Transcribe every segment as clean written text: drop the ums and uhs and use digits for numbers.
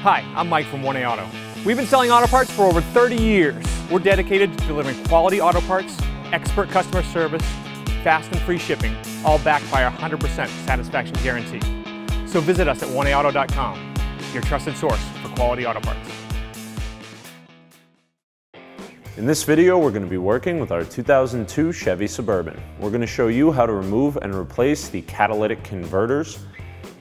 Hi, I'm Mike from 1A Auto. We've been selling auto parts for over 30 years. We're dedicated to delivering quality auto parts, expert customer service, fast and free shipping, all backed by our 100% satisfaction guarantee. So visit us at 1AAuto.com, your trusted source for quality auto parts. In this video, we're going to be working with our 2002 Chevy Suburban. We're going to show you how to remove and replace the catalytic converters.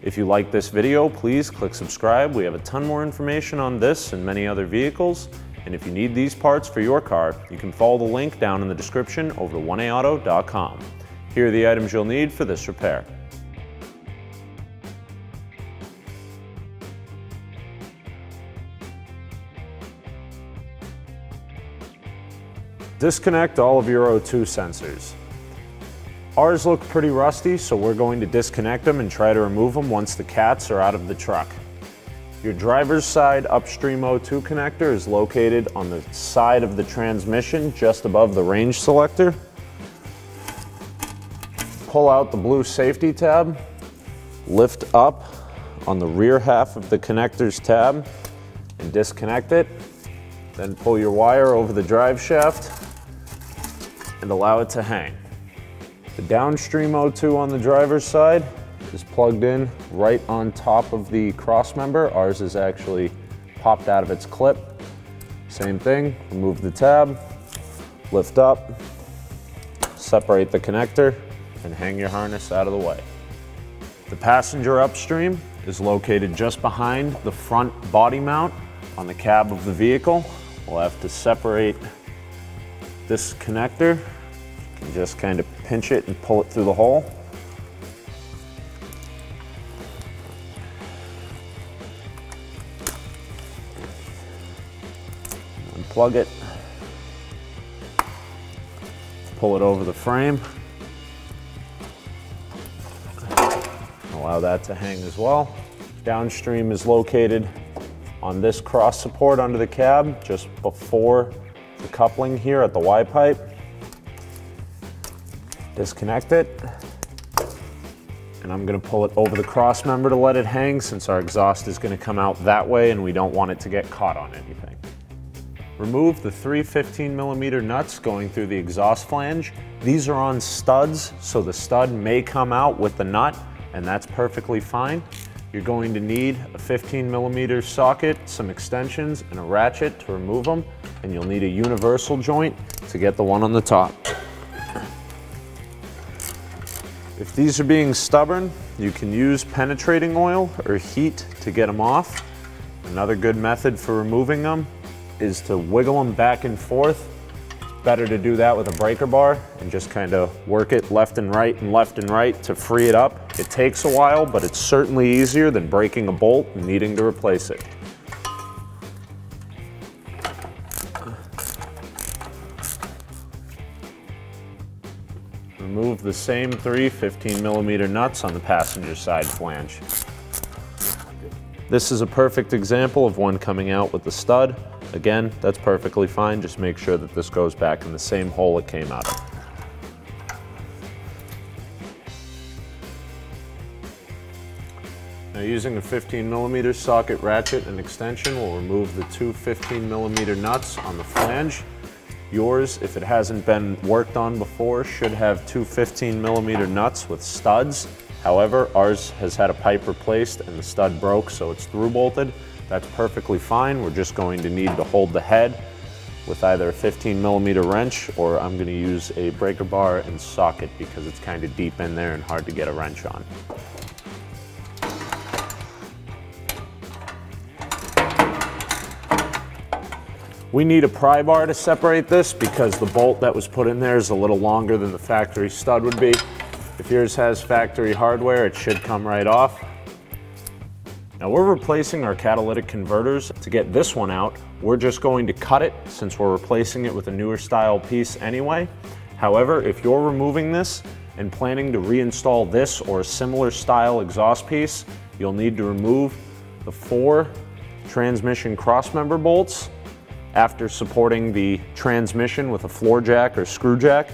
If you like this video, please click subscribe. We have a ton more information on this and many other vehicles. And if you need these parts for your car, you can follow the link down in the description over to 1AAuto.com. Here are the items you'll need for this repair. Disconnect all of your O2 sensors. Ours look pretty rusty, so we're going to disconnect them and try to remove them once the cats are out of the truck. Your driver's side upstream O2 connector is located on the side of the transmission just above the range selector. Pull out the blue safety tab, lift up on the rear half of the connector's tab and disconnect it. Then pull your wire over the drive shaft and allow it to hang. The downstream O2 on the driver's side is plugged in right on top of the cross member. Ours is actually popped out of its clip. Same thing, remove the tab, lift up, separate the connector, and hang your harness out of the way. The passenger upstream is located just behind the front body mount on the cab of the vehicle. We'll have to separate this connector. You can just kind of pinch it and pull it through the hole. Unplug it. Pull it over the frame. Allow that to hang as well. Downstream is located on this cross support under the cab, just before the coupling here at the Y pipe. Disconnect it, and I'm going to pull it over the cross member to let it hang, since our exhaust is going to come out that way and we don't want it to get caught on anything. Remove the three 15mm nuts going through the exhaust flange. These are on studs, so the stud may come out with the nut, and that's perfectly fine. You're going to need a 15mm socket, some extensions, and a ratchet to remove them, and you'll need a universal joint to get the one on the top. If these are being stubborn, you can use penetrating oil or heat to get them off. Another good method for removing them is to wiggle them back and forth. Better to do that with a breaker bar and just kind of work it left and right to free it up. It takes a while, but it's certainly easier than breaking a bolt and needing to replace it. Remove the same three 15mm nuts on the passenger side flange. This is a perfect example of one coming out with the stud. Again, that's perfectly fine. Just make sure that this goes back in the same hole it came out of. Now, using a 15mm socket ratchet and extension, we'll remove the two 15mm nuts on the flange. Yours, if it hasn't been worked on before, should have two 15mm nuts with studs. However, ours has had a pipe replaced and the stud broke, so it's through bolted. That's perfectly fine. We're just going to need to hold the head with either a 15mm wrench, or I'm going to use a breaker bar and socket because it's kind of deep in there and hard to get a wrench on. We need a pry bar to separate this because the bolt that was put in there is a little longer than the factory stud would be. If yours has factory hardware, it should come right off. Now, we're replacing our catalytic converters. To get this one out, we're just going to cut it since we're replacing it with a newer style piece anyway. However, if you're removing this and planning to reinstall this or a similar style exhaust piece, you'll need to remove the 4 transmission crossmember bolts. After supporting the transmission with a floor jack or screw jack,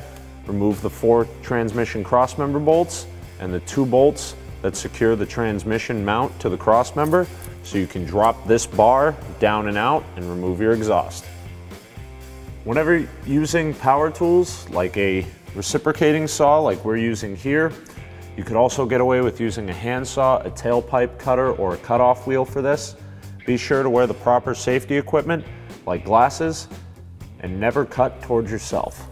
remove the 4 transmission crossmember bolts and the 2 bolts that secure the transmission mount to the crossmember. so you can drop this bar down and out and remove your exhaust. Whenever using power tools like a reciprocating saw like we're using here, you could also get away with using a handsaw, a tailpipe cutter, or a cutoff wheel for this. Be sure to wear the proper safety equipment like glasses and never cut towards yourself.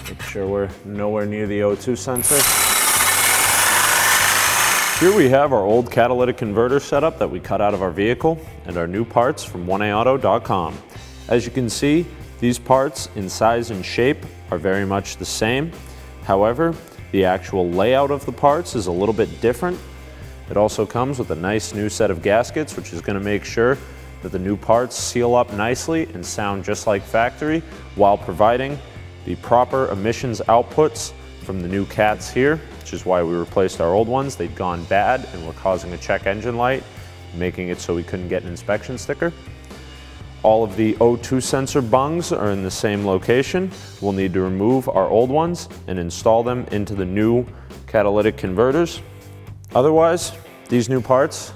Make sure we're nowhere near the O2 sensor. Here we have our old catalytic converter setup that we cut out of our vehicle and our new parts from 1AAuto.com. As you can see, these parts in size and shape are very much the same. However, the actual layout of the parts is a little bit different. It also comes with a nice new set of gaskets, which is going to make sure that the new parts seal up nicely and sound just like factory, while providing the proper emissions outputs from the new cats here, which is why we replaced our old ones. They'd gone bad and were causing a check engine light, making it so we couldn't get an inspection sticker. All of the O2 sensor bungs are in the same location. We'll need to remove our old ones and install them into the new catalytic converters. Otherwise, these new parts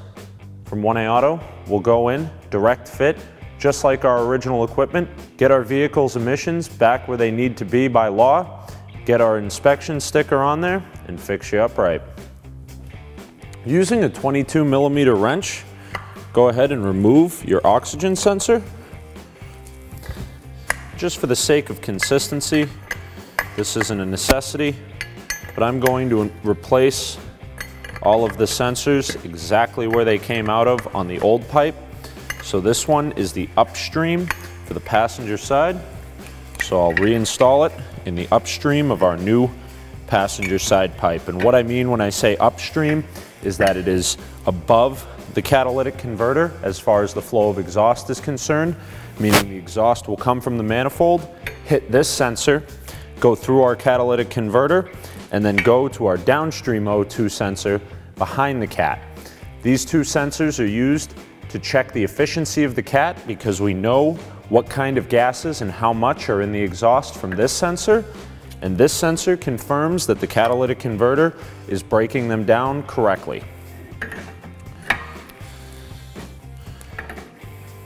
from 1A Auto will go in direct fit, just like our original equipment, get our vehicle's emissions back where they need to be by law, get our inspection sticker on there, and fix you up right. Using a 22mm wrench, go ahead and remove your oxygen sensor. Just for the sake of consistency, this isn't a necessity, but I'm going to replace all of the sensors exactly where they came out of on the old pipe. So this one is the upstream for the passenger side. So I'll reinstall it in the upstream of our new passenger side pipe. And what I mean when I say upstream is that it is above the catalytic converter as far as the flow of exhaust is concerned, meaning the exhaust will come from the manifold, hit this sensor, go through our catalytic converter, and then go to our downstream O2 sensor behind the cat. These two sensors are used to check the efficiency of the cat because we know what kind of gases and how much are in the exhaust from this sensor, and this sensor confirms that the catalytic converter is breaking them down correctly.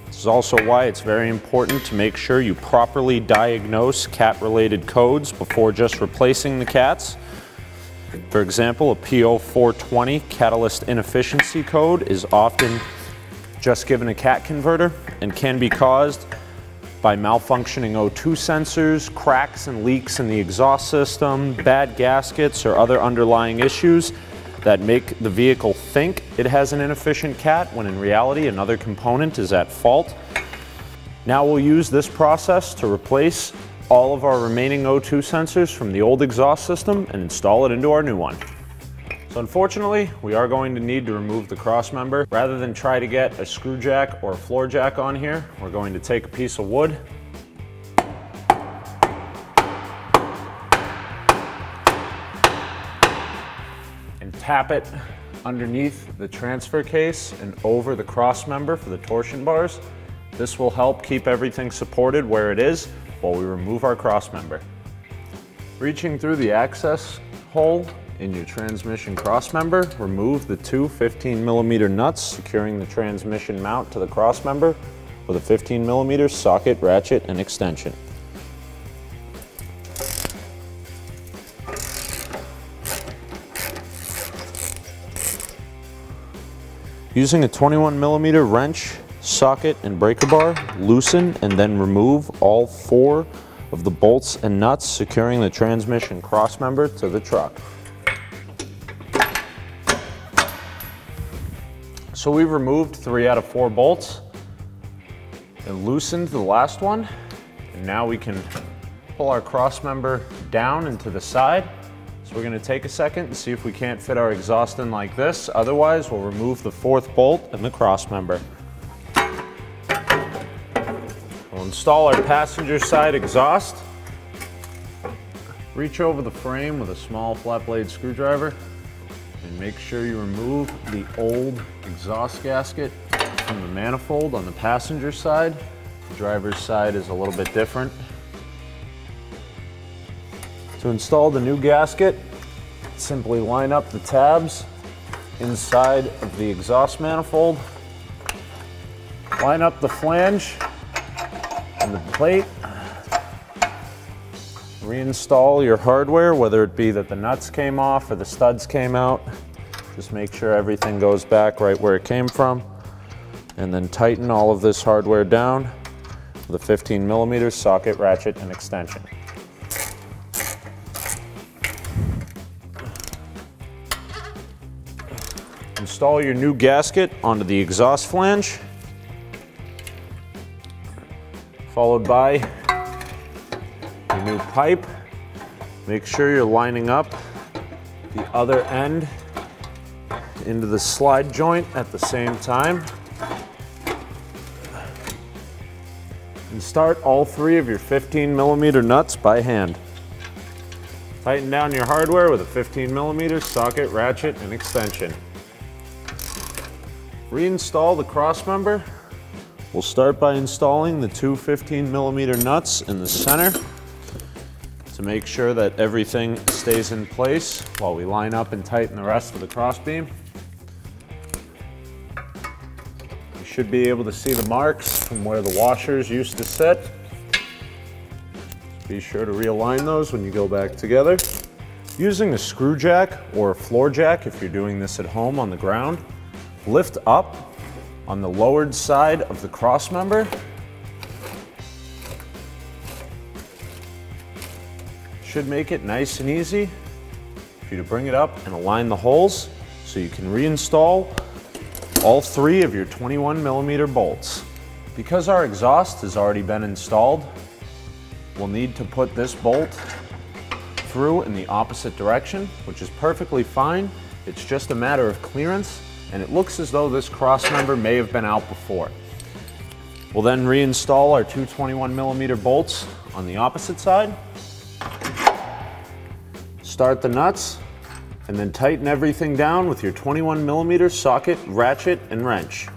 This is also why it's very important to make sure you properly diagnose cat-related codes before just replacing the cats. For example, a P0420 catalyst inefficiency code is often just given a cat converter and can be caused by malfunctioning O2 sensors, cracks and leaks in the exhaust system, bad gaskets, or other underlying issues that make the vehicle think it has an inefficient cat when in reality another component is at fault. Now we'll use this process to replace all of our remaining O2 sensors from the old exhaust system and install it into our new one. So unfortunately, we are going to need to remove the cross member. Rather than try to get a screw jack or a floor jack on here, we're going to take a piece of wood and tap it underneath the transfer case and over the cross member for the torsion bars. This will help keep everything supported where it is while we remove our cross member. Reaching through the access hole in your transmission cross member, remove the two 15mm nuts securing the transmission mount to the cross member with a 15mm socket, ratchet, and extension. Using a 21mm wrench, socket, and breaker bar, loosen and then remove all 4 of the bolts and nuts securing the transmission cross member to the truck. So we've removed 3 out of 4 bolts and loosened the last one. And now we can pull our cross member down and to the side. So we're going to take a second and see if we can't fit our exhaust in like this. Otherwise, we'll remove the 4th bolt and the cross member. We'll install our passenger side exhaust. Reach over the frame with a small flat blade screwdriver and make sure you remove the old exhaust gasket from the manifold on the passenger side. The driver's side is a little bit different. To install the new gasket, simply line up the tabs inside of the exhaust manifold, line up the flange and the plate, reinstall your hardware, whether it be that the nuts came off or the studs came out. Just make sure everything goes back right where it came from, and then tighten all of this hardware down with a 15mm socket, ratchet, and extension. Install your new gasket onto the exhaust flange, followed by your new pipe. Make sure you're lining up the other end into the slide joint at the same time. And start all 3 of your 15mm nuts by hand. Tighten down your hardware with a 15mm socket, ratchet, and extension. Reinstall the crossmember. We'll start by installing the 2 15mm nuts in the center to make sure that everything stays in place while we line up and tighten the rest of the crossbeam. You should be able to see the marks from where the washers used to sit. Be sure to realign those when you go back together. Using a screw jack or a floor jack, if you're doing this at home on the ground, lift up on the lowered side of the crossmember. Should make it nice and easy for you to bring it up and align the holes so you can reinstall all 3 of your 21mm bolts. Because our exhaust has already been installed, we'll need to put this bolt through in the opposite direction, which is perfectly fine. It's just a matter of clearance, and it looks as though this crossmember may have been out before. We'll then reinstall our 2 21mm bolts on the opposite side. Start the nuts, and then tighten everything down with your 21mm socket, ratchet, and wrench.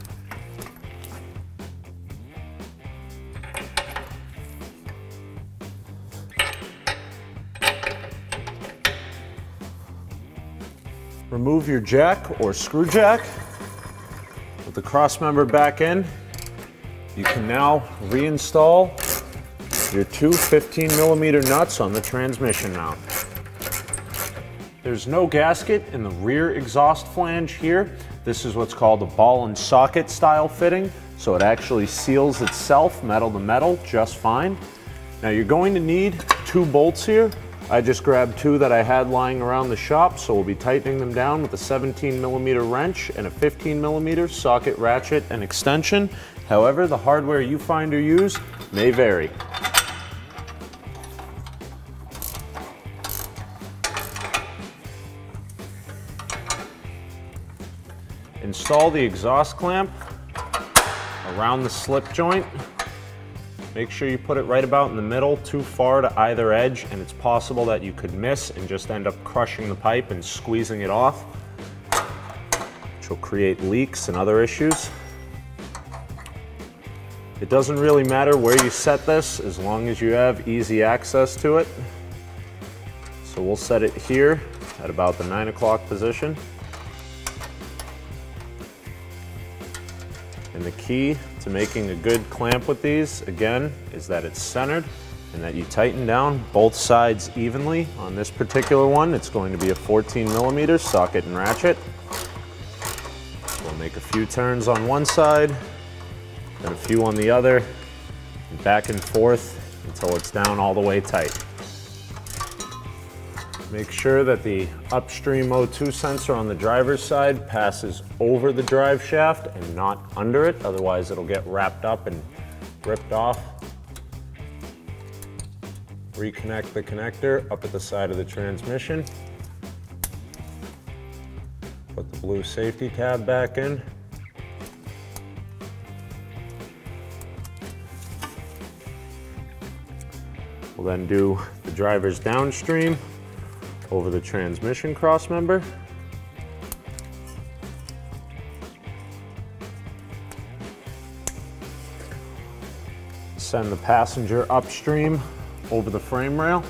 Remove your jack or screw jack. With the crossmember back in, you can now reinstall your 2 15mm nuts on the transmission mount. There's no gasket in the rear exhaust flange here. This is what's called a ball and socket style fitting, so it actually seals itself metal to metal just fine. Now you're going to need 2 bolts here. I just grabbed 2 that I had lying around the shop, so we'll be tightening them down with a 17mm wrench and a 15mm socket, ratchet, and extension. However, the hardware you find or use may vary. Install the exhaust clamp around the slip joint. Make sure you put it right about in the middle, too far to either edge, and it's possible that you could miss and just end up crushing the pipe and squeezing it off, which will create leaks and other issues. It doesn't really matter where you set this as long as you have easy access to it. So we'll set it here at about the 9 o'clock position. And the key to making a good clamp with these, again, is that it's centered and that you tighten down both sides evenly. On this particular one, it's going to be a 14mm socket and ratchet. We'll make a few turns on one side, then a few on the other, and back and forth until it's down all the way tight. Make sure that the upstream O2 sensor on the driver's side passes over the drive shaft and not under it, otherwise it'll get wrapped up and ripped off. Reconnect the connector up at the side of the transmission. Put the blue safety tab back in. We'll then do the driver's downstream over the transmission crossmember. Send the passenger upstream over the frame rail.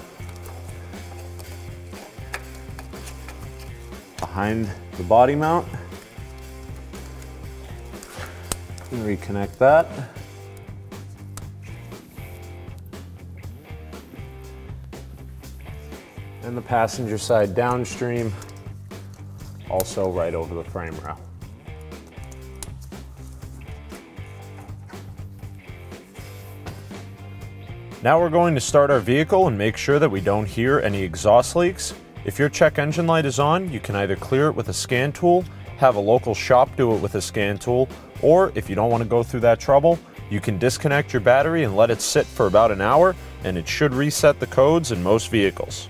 behind the body mount. And reconnect that. And the passenger side downstream, also right over the frame rail. Now we're going to start our vehicle and make sure that we don't hear any exhaust leaks. If your check engine light is on, you can either clear it with a scan tool, have a local shop do it with a scan tool, or if you don't want to go through that trouble, you can disconnect your battery and let it sit for about an hour, and it should reset the codes in most vehicles.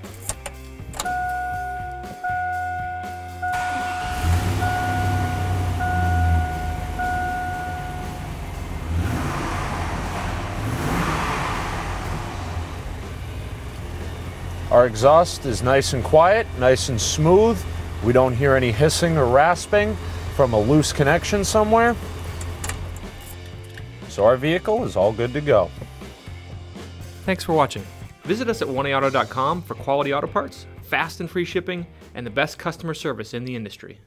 Our exhaust is nice and quiet, nice and smooth. We don't hear any hissing or rasping from a loose connection somewhere. So our vehicle is all good to go. Thanks for watching. Visit us at 1AAuto.com for quality auto parts, fast and free shipping, and the best customer service in the industry.